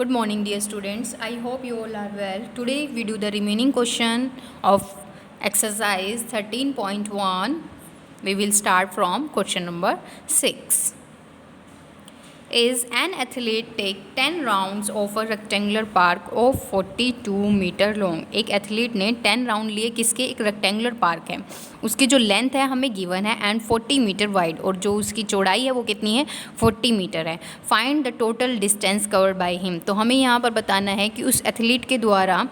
Good morning, dear students. I hope you all are well. Today we do the remaining question of exercise 13.1. We will start from question number 6. Is an athlete take 10 rounds of a rectangular park of 42 metre long. एक athlete ने 10 round लिए किसके, एक rectangular park है, उसकी जो length है हमें गिवन है एंड 40 मीटर वाइड, और जो उसकी चौड़ाई है वो कितनी है, 40 मीटर है। Find the total distance covered by him. तो हमें यहाँ पर बताना है कि उस एथलीट के द्वारा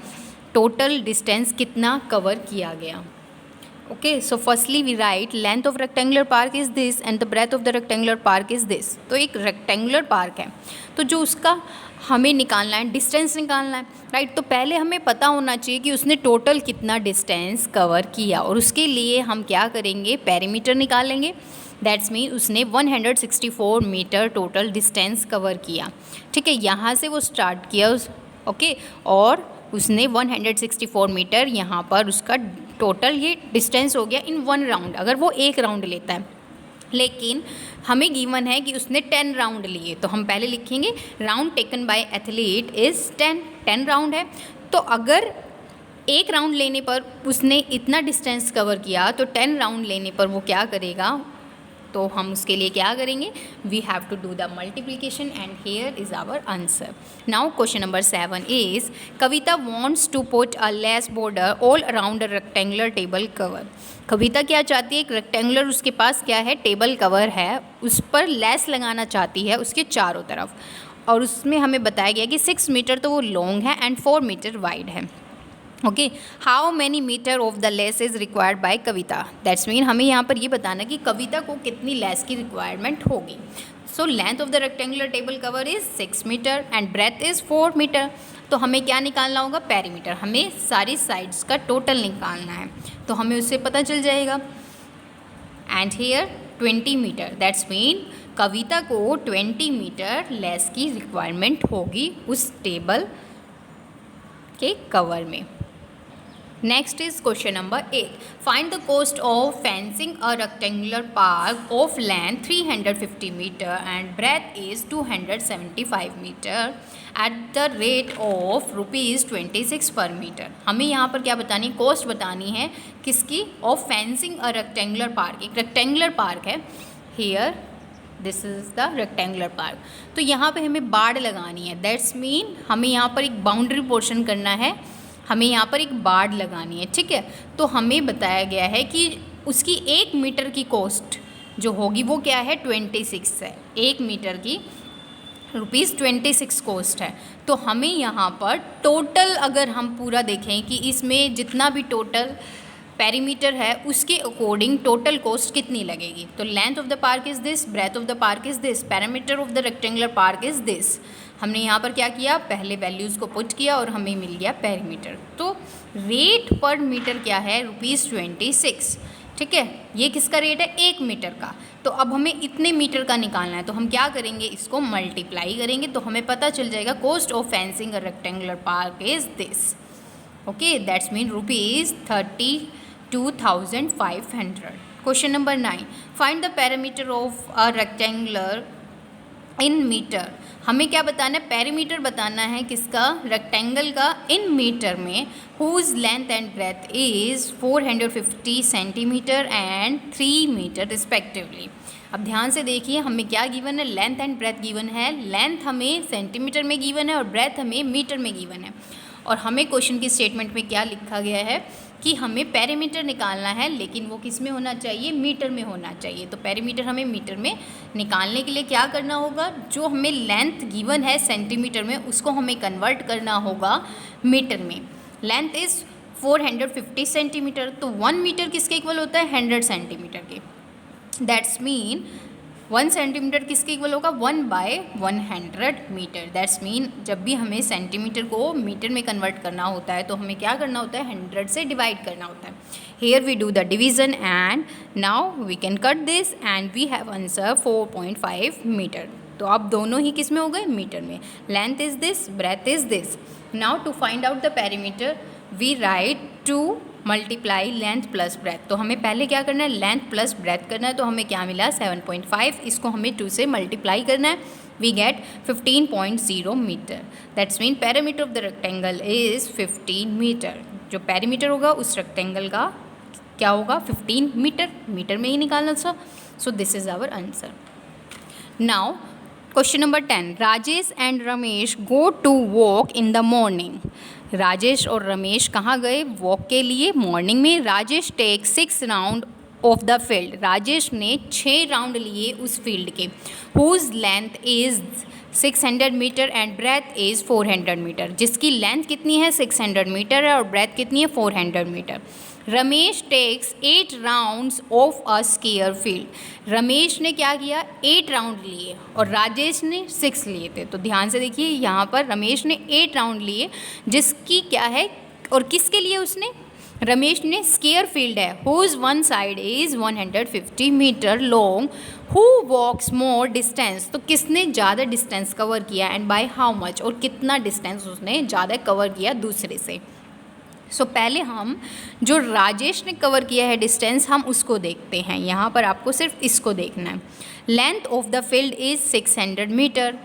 टोटल डिस्टेंस कितना कवर किया गया। Okay, so firstly we write length of rectangular park is this and the breadth of the rectangular park is this। तो एक rectangular park है, तो जो उसका हमें निकालना है, डिस्टेंस निकालना है, राइट। तो पहले हमें पता होना चाहिए कि उसने टोटल कितना डिस्टेंस कवर किया, और उसके लिए हम क्या करेंगे, पेरीमीटर निकालेंगे। दैट्स मीन उसने 164 मीटर टोटल डिस्टेंस कवर किया। ठीक है, यहाँ से वो स्टार्ट किया ओके, और उसने 164 मीटर यहाँ पर उसका टोटल ये डिस्टेंस हो गया इन वन राउंड, अगर वो एक राउंड लेता है। लेकिन हमें गिवन है कि उसने 10 राउंड लिए, तो हम पहले लिखेंगे round taken by athlete is 10 round है। तो अगर एक राउंड लेने पर उसने इतना डिस्टेंस कवर किया, तो 10 राउंड लेने पर वो क्या करेगा, तो हम उसके लिए क्या करेंगे, we have to do the multiplication and here is our answer. Now question number 7 is Kavita wants to put a lace border all around a rectangular table cover. Kavita क्या चाहती है, एक रेक्टेंगुलर उसके पास क्या है, टेबल कवर है, उस पर लेस लगाना चाहती है उसके चारों तरफ, और उसमें हमें बताया गया कि 6 मीटर तो वो लॉन्ग है एंड 4 मीटर वाइड है। Okay, how many metre of the lace is required by Kavita. That's mean हमें यहाँ पर ये बताना कि कविता को कितनी लेस की रिक्वायरमेंट होगी। So length of the rectangular table cover is 6 metre and breadth is 4 metre. तो हमें क्या निकालना होगा, पेरीमीटर, हमें सारी साइड्स का टोटल निकालना है, तो हमें उससे पता चल जाएगा। And here 20 metre, that's mean Kavita को 20 मीटर लेस की रिक्वायरमेंट होगी उस टेबल के कवर में। Next is question number 8. Find the cost of fencing a rectangular park of length 350 meter and breadth is 275 meter at the rate of rupees 26 per meter। हमें यहाँ पर क्या बतानी, कॉस्ट बतानी है किसकी, of fencing a rectangular park. एक rectangular park है, here this is the rectangular park. तो यहाँ पे हमें बाड़ लगानी है, दैट्स मीन हमें यहाँ पर एक बाउंड्री पोर्शन करना है, हमें यहाँ पर एक बाड़ लगानी है। ठीक है, तो हमें बताया गया है कि उसकी 1 मीटर की कॉस्ट जो होगी वो क्या है, 26 है। 1 मीटर की ₹26 कॉस्ट है। तो हमें यहाँ पर टोटल अगर हम पूरा देखें कि इसमें जितना भी टोटल पेरीमीटर है उसके अकॉर्डिंग टोटल कॉस्ट कितनी लगेगी। तो length of the park is this, breadth of the park is this, perimeter of the rectangular park is this. हमने यहाँ पर क्या किया, पहले वैल्यूज़ को पुट किया और हमें मिल गया पेरीमीटर। तो रेट पर मीटर क्या है, ₹26। ठीक है, ये किसका रेट है, 1 मीटर का। तो अब हमें इतने मीटर का निकालना है, तो हम क्या करेंगे, इसको मल्टीप्लाई करेंगे, तो हमें पता चल जाएगा cost of fencing a rectangular park is this. Okay, that's mean ₹32,500। Question number 9, find the perimeter of a rectangular in metre. हमें क्या बताना है, पेरीमीटर बताना है किसका, रेक्टेंगल का, इन मीटर में, whose length and breadth is 450 centimetre and 3 metre respectively. अब ध्यान से देखिए हमें क्या गिवन है, लेंथ एंड ब्रेथ गिवन है। लेंथ हमें सेंटीमीटर में गिवन है और ब्रेथ हमें मीटर में गिवन है, और हमें क्वेश्चन की स्टेटमेंट में क्या लिखा गया है कि हमें पेरीमीटर निकालना है, लेकिन वो किस में होना चाहिए, मीटर में होना चाहिए। तो पेरीमीटर हमें मीटर में निकालने के लिए क्या करना होगा, जो हमें लेंथ गिवन है सेंटीमीटर में उसको हमें कन्वर्ट करना होगा मीटर में। लेंथ इज़ 450 सेंटीमीटर, तो 1 मीटर किसके इक्वल होता है, 100 सेंटीमीटर के। दैट्स मीन 1 सेंटीमीटर किसके इक्वल होगा, 1/100 मीटर। दैट्स मीन जब भी हमें सेंटीमीटर को मीटर में कन्वर्ट करना होता है तो हमें क्या करना होता है, 100 से डिवाइड करना होता है। Here we do the division and now we can cut this and we have answer 4.5 metre. तो अब दोनों ही किस में हो गए, मीटर में। Length is this, breadth is this. Now to find out the perimeter we write two multiply length plus breadth. तो हमें पहले क्या करना है, लेंथ प्लस ब्रेथ करना है, तो हमें क्या मिला, 7.5। इसको हमें 2 से मल्टीप्लाई करना है, we get 15.0 meter. That's mean perimeter of the rectangle is 15 meter. जो perimeter होगा उस rectangle का क्या होगा 15 मीटर, मीटर में ही निकालना था. So this is our answer. Now question number 10. Rajesh and Ramesh go to walk in the morning. Rajesh और रमेश कहाँ गए वॉक के लिए मॉर्निंग में. Rajesh take 6 round of the field. Rajesh ने 6 राउंड लिए उस फील्ड के. Whose length is 600 metre and breadth is 400 metre. जिसकी लेंथ कितनी है 600 मीटर है और ब्रेथ कितनी है 400 metre. Ramesh takes 8 rounds of a square field. Ramesh ने क्या किया 8 राउंड लिए और राजेश ने 6 लिए थे. तो ध्यान से देखिए यहाँ पर रमेश ने 8 राउंड लिए जिसकी क्या है और किसके लिए उसने रमेश ने स्क्वायर फील्ड है. Whose one side is 150 metre long. Who walks more distance. तो किसने ज़्यादा डिस्टेंस कवर किया एंड बाय हाउ मच और कितना डिस्टेंस उसने ज़्यादा कवर किया दूसरे से. सो पहले हम जो राजेश ने कवर किया है डिस्टेंस हम उसको देखते हैं. यहाँ पर आपको सिर्फ इसको देखना है. Length of the field is 600 metre,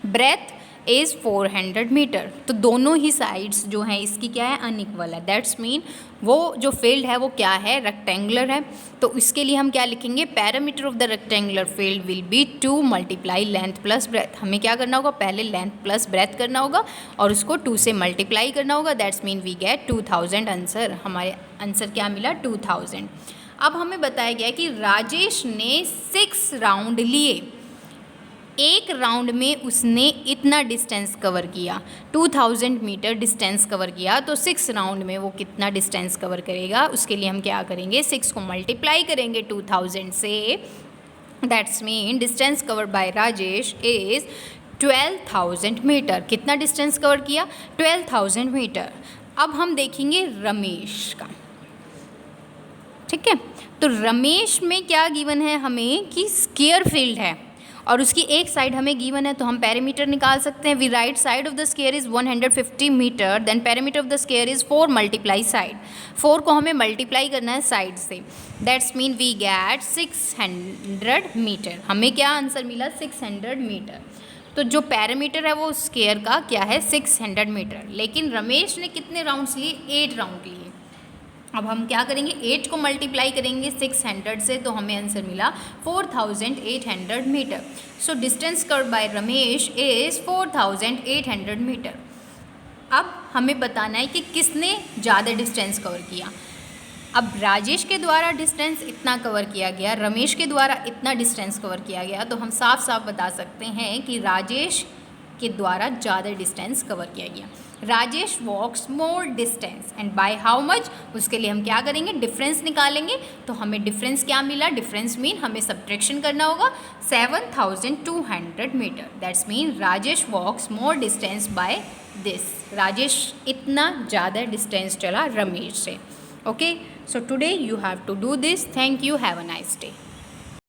breadth is 400 metre. तो दोनों ही साइड्स जो हैं इसकी क्या है अनइक्वल है. दैट्स मीन वो जो फील्ड है वो क्या है रेक्टेंगुलर है. तो इसके लिए हम क्या लिखेंगे parameter of the rectangular field will be 2 multiply length plus breath. हमें क्या करना होगा पहले लेंथ प्लस ब्रेथ करना होगा और उसको 2 से मल्टीप्लाई करना होगा. That's mean we get 2000 answer. हमारे आंसर क्या मिला 2000. अब हमें बताया गया कि राजेश ने 6 राउंड लिए. एक राउंड में उसने इतना डिस्टेंस कवर किया 2000 मीटर डिस्टेंस कवर किया. तो 6 राउंड में वो कितना डिस्टेंस कवर करेगा उसके लिए हम क्या करेंगे 6 को मल्टीप्लाई करेंगे 2000 से. That's mean distance cover by Rajesh is 12,000 metre. कितना डिस्टेंस कवर किया 12,000 मीटर. अब हम देखेंगे रमेश का. ठीक है तो रमेश में क्या गिवन है हमें कि स्क्वायर फील्ड है और उसकी एक साइड हमें गिवन है. तो हम पैरामीटर निकाल सकते हैं. We right side of the square is 150 metre then parameter of the square is 4 multiply side. 4 को हमें मल्टीप्लाई करना है साइड से. That's mean we get 600 metre. हमें क्या आंसर मिला 600 मीटर. तो जो पैरामीटर है वो स्क्वायर का क्या है 600 मीटर. लेकिन रमेश ने कितने राउंड्स लिए 8 राउंड लिए. अब हम क्या करेंगे 8 को मल्टीप्लाई करेंगे 600 से तो हमें आंसर मिला 4800 metre. So distance covered by Ramesh is 4800 metre. अब हमें बताना है कि किसने ज़्यादा डिस्टेंस कवर किया. अब राजेश के द्वारा डिस्टेंस इतना कवर किया गया, रमेश के द्वारा इतना डिस्टेंस कवर किया गया. तो हम साफ साफ बता सकते हैं कि राजेश के द्वारा ज़्यादा डिस्टेंस कवर किया गया. Rajesh walks more distance and by how much. उसके लिए हम क्या करेंगे डिफरेंस निकालेंगे. तो हमें डिफरेंस क्या मिला डिफरेंस मीन हमें सब्ट्रैक्शन करना होगा 7200 metre. That's mean Rajesh walks more distance by this. Rajesh इतना ज़्यादा डिस्टेंस चला रमेश से. Okay so today you have to do this. Thank you. Have a nice day.